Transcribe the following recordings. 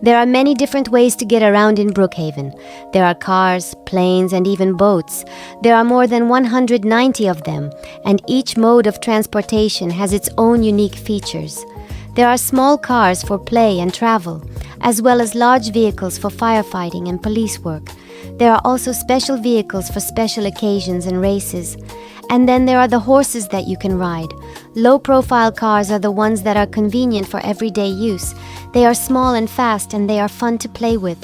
There are many different ways to get around in Brookhaven. There are cars, planes, and even boats. There are more than 190 of them, and each mode of transportation has its own unique features. There are small cars for play and travel, as well as large vehicles for firefighting and police work. There are also special vehicles for special occasions and races. And then there are the horses that you can ride. Low-profile cars are the ones that are convenient for everyday use. They are small and fast, and they are fun to play with.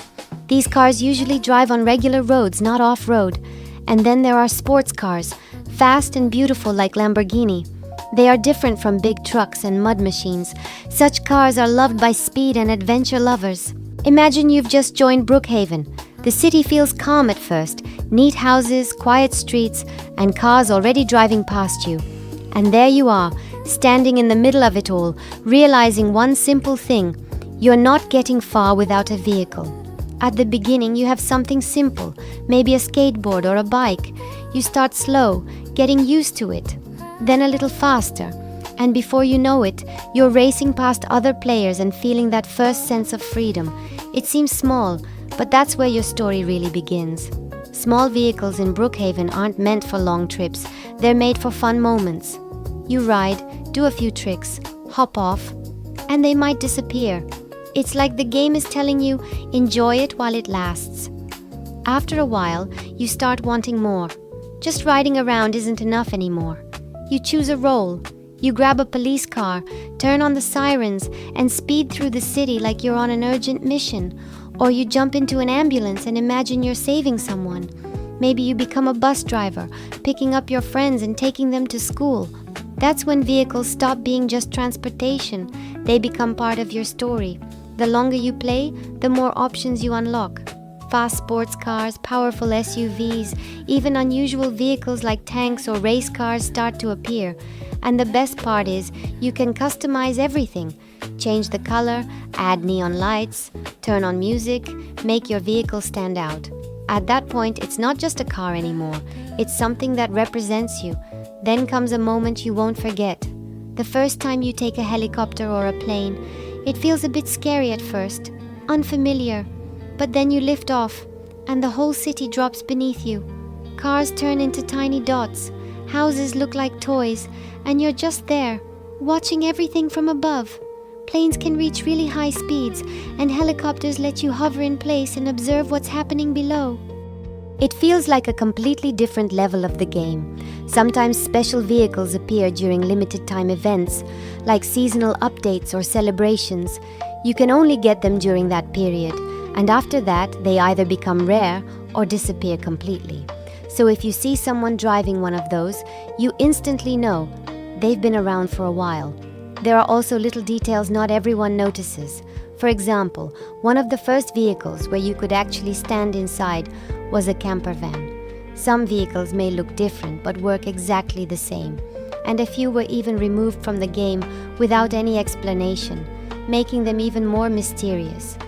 These cars usually drive on regular roads, not off-road. And then there are sports cars, fast and beautiful like Lamborghini. They are different from big trucks and mud machines. Such cars are loved by speed and adventure lovers. Imagine you've just joined Brookhaven. The city feels calm at first, neat houses, quiet streets, and cars already driving past you. And there you are, standing in the middle of it all, realizing one simple thing: you're not getting far without a vehicle. At the beginning, you have something simple, maybe a skateboard or a bike. You start slow, getting used to it, then a little faster, and before you know it, you're racing past other players and feeling that first sense of freedom. It seems small, but that's where your story really begins. Small vehicles in Brookhaven aren't meant for long trips. They're made for fun moments. You ride, do a few tricks, hop off, and they might disappear. It's like the game is telling you, enjoy it while it lasts. After a while, you start wanting more. Just riding around isn't enough anymore. You choose a role. You grab a police car, turn on the sirens, and speed through the city like you're on an urgent mission. Or you jump into an ambulance and imagine you're saving someone. Maybe you become a bus driver, picking up your friends and taking them to school. That's when vehicles stop being just transportation. They become part of your story. The longer you play, the more options you unlock. Fast sports cars, powerful SUVs, even unusual vehicles like tanks or race cars start to appear. And the best part is, you can customize everything. Change the color, add neon lights, turn on music, make your vehicle stand out. At that point, it's not just a car anymore. It's something that represents you. Then comes a moment you won't forget. The first time you take a helicopter or a plane, it feels a bit scary at first, unfamiliar. But then you lift off, and the whole city drops beneath you. Cars turn into tiny dots, houses look like toys, and you're just there, watching everything from above. Planes can reach really high speeds, and helicopters let you hover in place and observe what's happening below. It feels like a completely different level of the game. Sometimes special vehicles appear during limited time events, like seasonal updates or celebrations. You can only get them during that period, and after that, they either become rare or disappear completely. So if you see someone driving one of those, you instantly know they've been around for a while. There are also little details not everyone notices. For example, one of the first vehicles where you could actually stand inside was a camper van. Some vehicles may look different but work exactly the same, and a few were even removed from the game without any explanation, making them even more mysterious.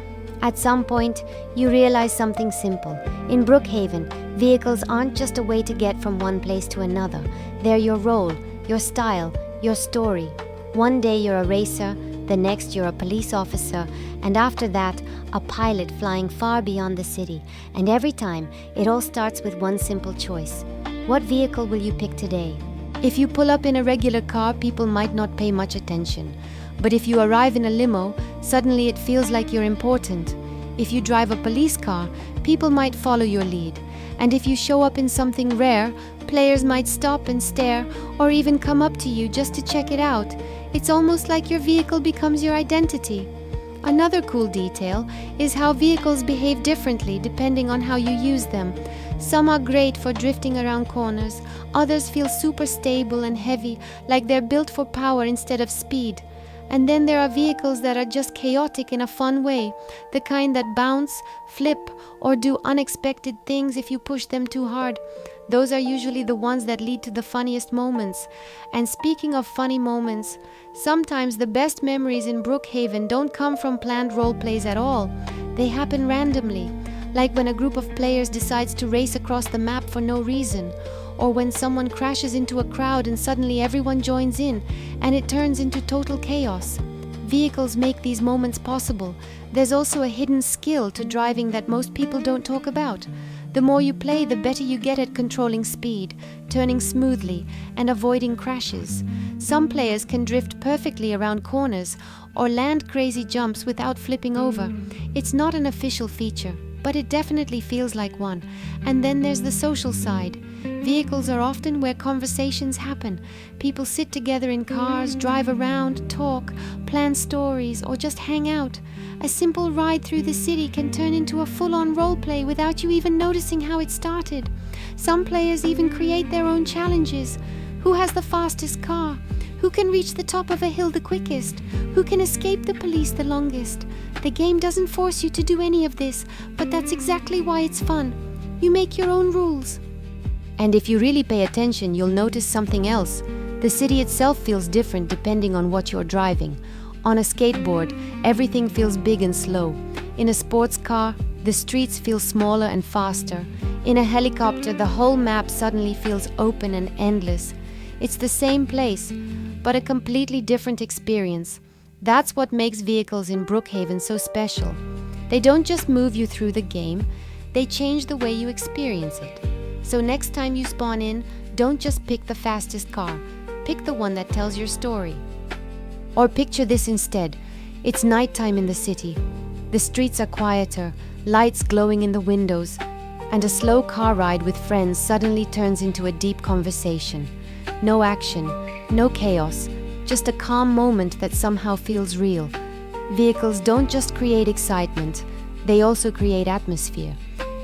At some point, you realize something simple. In Brookhaven, vehicles aren't just a way to get from one place to another. They're your role, your style, your story. One day you're a racer, the next you're a police officer, and after that, a pilot flying far beyond the city. And every time, it all starts with one simple choice. What vehicle will you pick today? If you pull up in a regular car, people might not pay much attention. But if you arrive in a limo, suddenly it feels like you're important. If you drive a police car, people might follow your lead. And if you show up in something rare, players might stop and stare, or even come up to you just to check it out. It's almost like your vehicle becomes your identity. Another cool detail is how vehicles behave differently depending on how you use them. Some are great for drifting around corners, others feel super stable and heavy, like they're built for power instead of speed. And then there are vehicles that are just chaotic in a fun way, the kind that bounce, flip, or do unexpected things if you push them too hard. Those are usually the ones that lead to the funniest moments. And speaking of funny moments, sometimes the best memories in Brookhaven don't come from planned role plays at all. They happen randomly, like when a group of players decides to race across the map for no reason, or when someone crashes into a crowd and suddenly everyone joins in, and it turns into total chaos. Vehicles make these moments possible. There's also a hidden skill to driving that most people don't talk about. The more you play, the better you get at controlling speed, turning smoothly, and avoiding crashes. Some players can drift perfectly around corners or land crazy jumps without flipping over. It's not an official feature, but it definitely feels like one. And then there's the social side. Vehicles are often where conversations happen. People sit together in cars, drive around, talk, plan stories, or just hang out. A simple ride through the city can turn into a full-on roleplay without you even noticing how it started. Some players even create their own challenges. Who has the fastest car? Who can reach the top of a hill the quickest? Who can escape the police the longest? The game doesn't force you to do any of this, but that's exactly why it's fun. You make your own rules. And if you really pay attention, you'll notice something else. The city itself feels different depending on what you're driving. On a skateboard, everything feels big and slow. In a sports car, the streets feel smaller and faster. In a helicopter, the whole map suddenly feels open and endless. It's the same place, but a completely different experience. That's what makes vehicles in Brookhaven so special. They don't just move you through the game, they change the way you experience it. So next time you spawn in, don't just pick the fastest car. Pick the one that tells your story. Or picture this instead. It's nighttime in the city. The streets are quieter, lights glowing in the windows, and a slow car ride with friends suddenly turns into a deep conversation. No action, no chaos, just a calm moment that somehow feels real. Vehicles don't just create excitement, they also create atmosphere.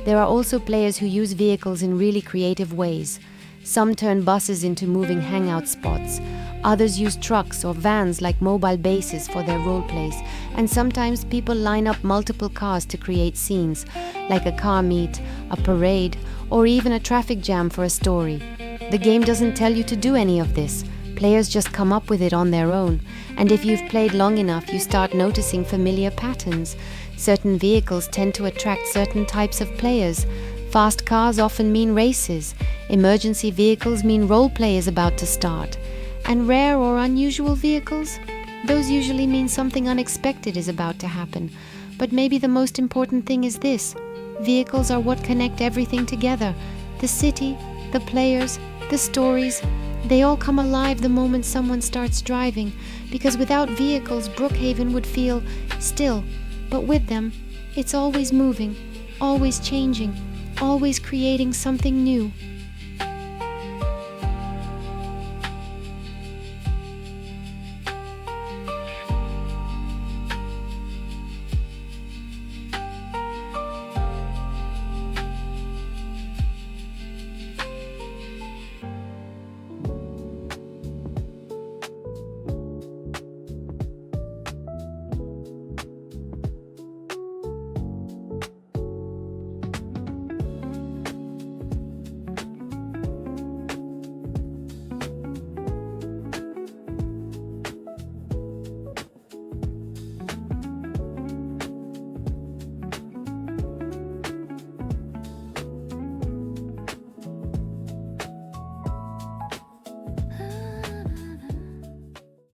There are also players who use vehicles in really creative ways. Some turn buses into moving hangout spots. Others use trucks or vans like mobile bases for their role plays. And sometimes people line up multiple cars to create scenes, like a car meet, a parade, or even a traffic jam for a story. The game doesn't tell you to do any of this. Players just come up with it on their own. And if you've played long enough, you start noticing familiar patterns. Certain vehicles tend to attract certain types of players. Fast cars often mean races. Emergency vehicles mean roleplay is about to start. And rare or unusual vehicles? Those usually mean something unexpected is about to happen. But maybe the most important thing is this. Vehicles are what connect everything together. The city, the players, the stories. They all come alive the moment someone starts driving. Because without vehicles, Brookhaven would feel still. But with them, it's always moving, always changing, always creating something new.